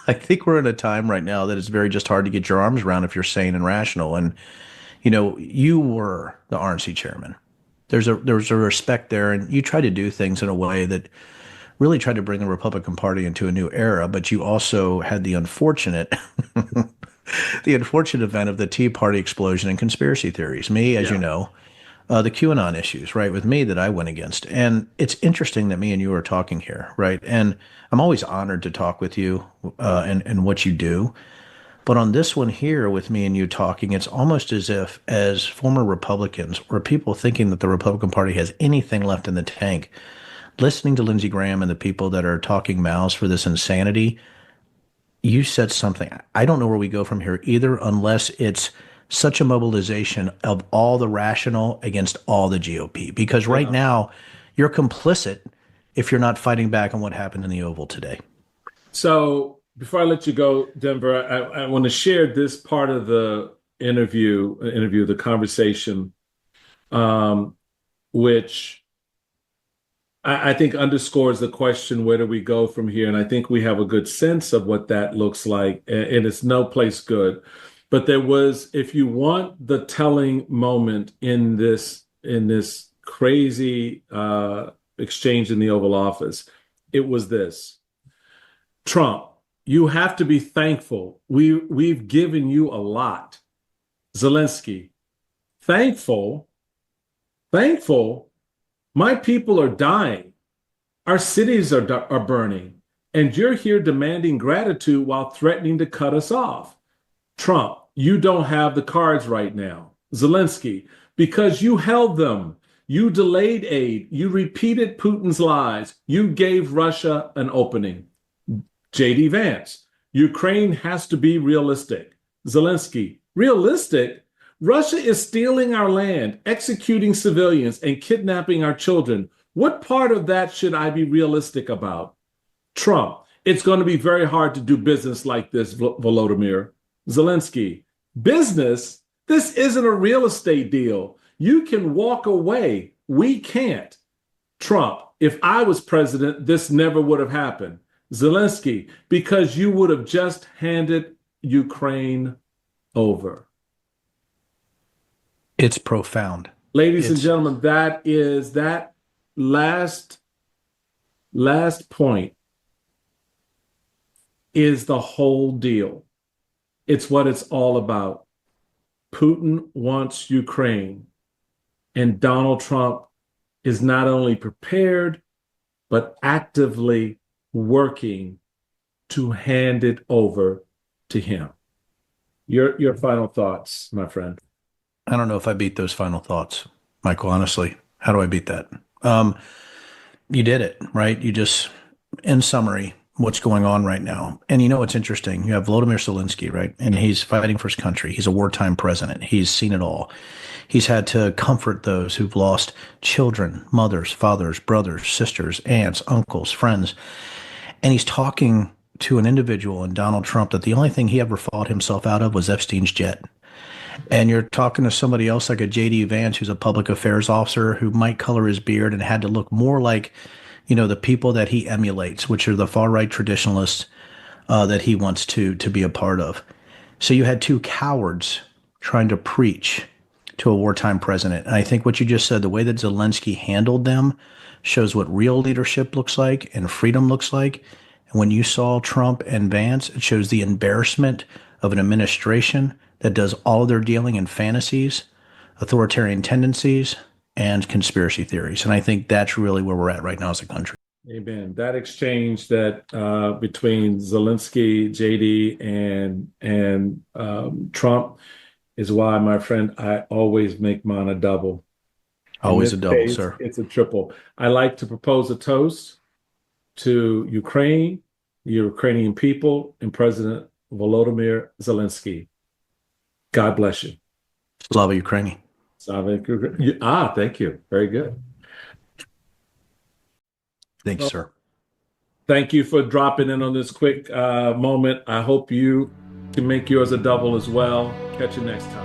I think we're in a time right now that it's very just hard to get your arms around if you're sane and rational. And you were the RNC chairman. There's a respect there, and you try to do things in a way that really tried to bring the Republican Party into a new era. But you also had the unfortunate the unfortunate event of the Tea Party explosion and conspiracy theories. Me, as you Yeah. know, the QAnon issues, right, with me that I went against. And it's interesting that me and you are talking here, right? And I'm always honored to talk with you and what you do. But on this one here, with me and you talking, it's almost as if, as former Republicans or people thinking that the Republican Party has anything left in the tank, listening to Lindsey Graham and the people that are talking mouths for this insanity, you said something. I don't know where we go from here either, unless it's such a mobilization of all the rational against all the GOP. Because right Yeah. now, you're complicit if you're not fighting back on what happened in the Oval today. So before I let you go, Denver, I want to share this part of the the conversation, um, which I think underscores the question, where do we go from here? And I think we have a good sense of what that looks like, and it's no place good. But there was, if you want the telling moment in this crazy exchange in the Oval Office, it was this. Trump, you have to be thankful. We've given you a lot. Zelensky, thankful, thankful. My people are dying. Our cities are burning. And you're here demanding gratitude while threatening to cut us off. Trump, you don't have the cards right now. Zelensky, because you held them. You delayed aid. You repeated Putin's lies. You gave Russia an opening. JD Vance, Ukraine has to be realistic. Zelensky, realistic? Russia is stealing our land, executing civilians, and kidnapping our children. What part of that should I be realistic about? Trump, it's going to be very hard to do business like this, Volodymyr. Zelensky, business? This isn't a real estate deal. You can walk away. We can't. Trump, if I was president, this never would have happened. Zelensky, because you would have just handed Ukraine over. It's profound. Ladies and It's gentlemen, that is that last point is the whole deal. It's what it's all about. Putin wants Ukraine, and Donald Trump is not only prepared, but actively working to hand it over to him. Your final thoughts, my friend. I don't know if I beat those final thoughts, Michael, honestly. How do I beat that? Um, you did it, right? You just, in summary, what's going on right now. And you know what's interesting? You have Volodymyr Zelensky, right? And he's fighting for his country. He's a wartime president. He's seen it all. He's had to comfort those who've lost children, mothers, fathers, brothers, sisters, aunts, uncles, friends. And he's talking to an individual in Donald Trump that the only thing he ever fought himself out of was Epstein's jet. And you're talking to somebody else like a JD Vance, who's a public affairs officer who might color his beard and had to look more like, the people that he emulates, which are the far right traditionalists that he wants to be a part of. So you had two cowards trying to preach to a wartime president. And I think what you just said, the way that Zelensky handled them, shows what real leadership looks like and freedom looks like. And when you saw Trump and Vance, it shows the embarrassment of an administration that does all of their dealing in fantasies, authoritarian tendencies, and conspiracy theories. And I think that's really where we're at right now as a country. Amen. That exchange that between Zelensky, JD, and Trump is why, my friend, I always make mine a double. In Always this a double, case, sir. it's a triple. I like to propose a toast to Ukraine, the Ukrainian people, and President Volodymyr Zelensky. God bless you. Slava Ukraini. Thank you. Very good. Thank you, Well, sir. thank you for dropping in on this quick moment. I hope you can make yours a double as well. Catch you next time.